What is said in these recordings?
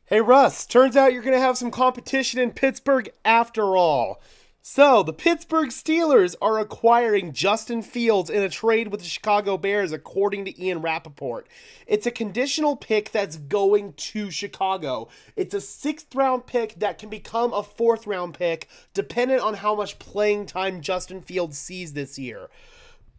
Hey Russ, turns out you're going to have some competition in Pittsburgh after all. So, the Pittsburgh Steelers are acquiring Justin Fields in a trade with the Chicago Bears, according to Ian Rappaport. It's a conditional pick that's going to Chicago. It's a sixth-round pick that can become a fourth-round pick, dependent on how much playing time Justin Fields sees this year.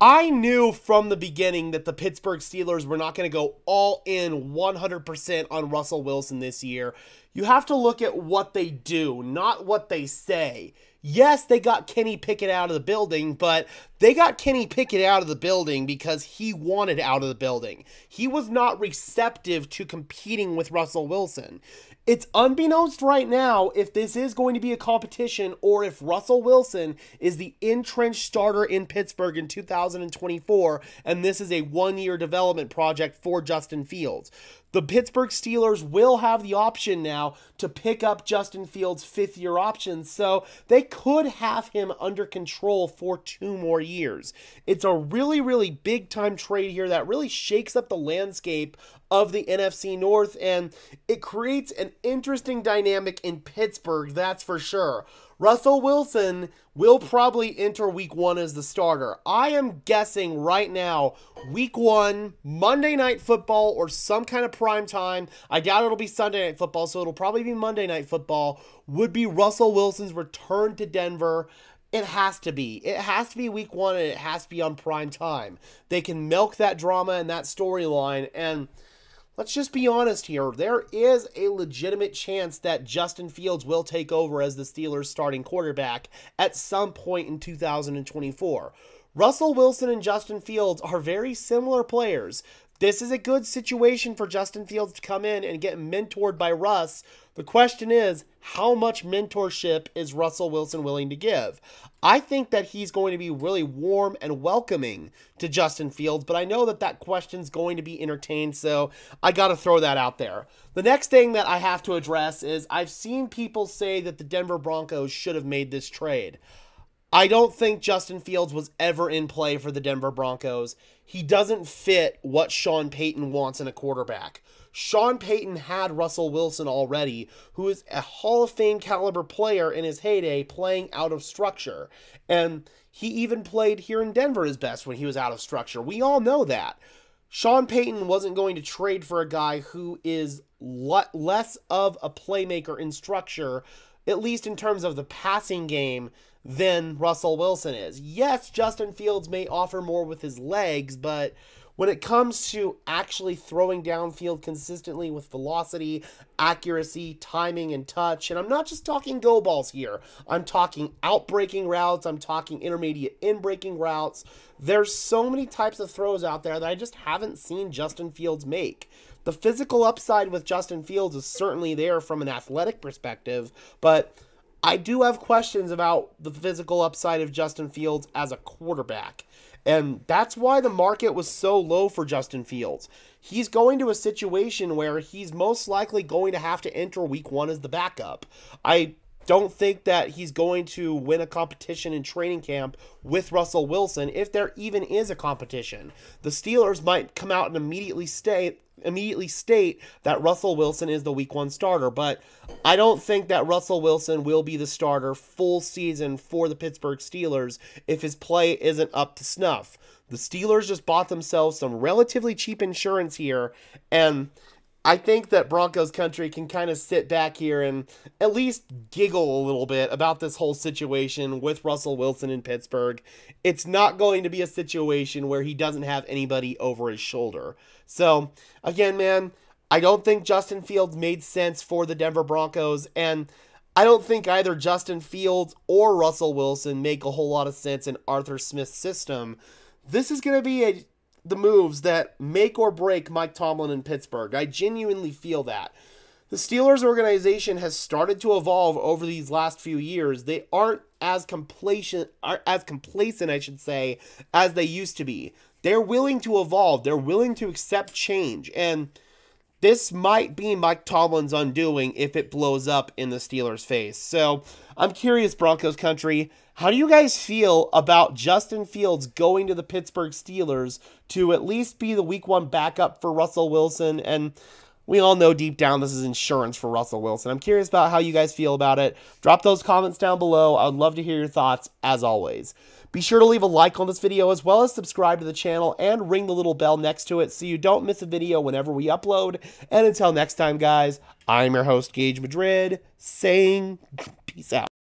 I knew from the beginning that the Pittsburgh Steelers were not going to go all in 100% on Russell Wilson this year. You have to look at what they do, not what they say. Yes, they got Kenny Pickett out of the building, but they got Kenny Pickett out of the building because he wanted out of the building. He was not receptive to competing with Russell Wilson. It's unbeknownst right now if this is going to be a competition or if Russell Wilson is the entrenched starter in Pittsburgh in 2024, and this is a one-year development project for Justin Fields. The Pittsburgh Steelers will have the option now to pick up Justin Fields' fifth-year option, so they could have him under control for 2 more years. It's a really, really big-time trade here that really shakes up the landscape of the NFC North, and it creates an interesting dynamic in Pittsburgh, that's for sure. Russell Wilson will probably enter Week 1 as the starter. I am guessing right now, Week 1, Monday Night Football or some kind of prime time, I doubt it'll be Sunday Night Football, so it'll probably be Monday Night Football, would be Russell Wilson's return to Denver. It has to be. It has to be Week 1, and it has to be on prime time. They can milk that drama and that storyline, and let's just be honest here. There is a legitimate chance that Justin Fields will take over as the Steelers' starting quarterback at some point in 2024. Russell Wilson and Justin Fields are very similar players. This is a good situation for Justin Fields to come in and get mentored by Russ. The question is, how much mentorship is Russell Wilson willing to give? I think that he's going to be really warm and welcoming to Justin Fields, but I know that that question's going to be entertained, so I got to throw that out there. The next thing that I have to address is I've seen people say that the Denver Broncos should have made this trade. I don't think Justin Fields was ever in play for the Denver Broncos. He doesn't fit what Sean Payton wants in a quarterback. Sean Payton had Russell Wilson already, who is a Hall of Fame caliber player in his heyday, playing out of structure. And he even played here in Denver his best when he was out of structure. We all know that. Sean Payton wasn't going to trade for a guy who is less of a playmaker in structure, at least in terms of the passing game, than Russell Wilson is. Yes, Justin Fields may offer more with his legs, but when it comes to actually throwing downfield consistently with velocity, accuracy, timing, and touch, and I'm not just talking go balls here, I'm talking out-breaking routes, I'm talking intermediate in-breaking routes. There's so many types of throws out there that I just haven't seen Justin Fields make. The physical upside with Justin Fields is certainly there from an athletic perspective, but I do have questions about the physical upside of Justin Fields as a quarterback. And that's why the market was so low for Justin Fields. He's going to a situation where he's most likely going to have to enter Week 1 as the backup. I don't think that he's going to win a competition in training camp with Russell Wilson, if there even is a competition. The Steelers might come out and immediately state that Russell Wilson is the Week 1 starter, but I don't think that Russell Wilson will be the starter full season for the Pittsburgh Steelers if his play isn't up to snuff. The Steelers just bought themselves some relatively cheap insurance here, and I think that Broncos country can kind of sit back here and at least giggle a little bit about this whole situation with Russell Wilson in Pittsburgh. It's not going to be a situation where he doesn't have anybody over his shoulder. So, again, man, I don't think Justin Fields made sense for the Denver Broncos, and I don't think either Justin Fields or Russell Wilson make a whole lot of sense in Arthur Smith's system. This is going to be the moves that make or break Mike Tomlin in Pittsburgh. I genuinely feel that. The Steelers organization has started to evolve over these last few years. They aren't as complacent, I should say, as they used to be. They're willing to evolve. They're willing to accept change. And this might be Mike Tomlin's undoing if it blows up in the Steelers' face. So, I'm curious, Broncos country, how do you guys feel about Justin Fields going to the Pittsburgh Steelers to at least be the Week 1 backup for Russell Wilson? And we all know deep down this is insurance for Russell Wilson. I'm curious about how you guys feel about it. Drop those comments down below. I would love to hear your thoughts, as always. Be sure to leave a like on this video, as well as subscribe to the channel and ring the little bell next to it so you don't miss a video whenever we upload. And until next time, guys, I'm your host, Gage Madrid, saying peace out.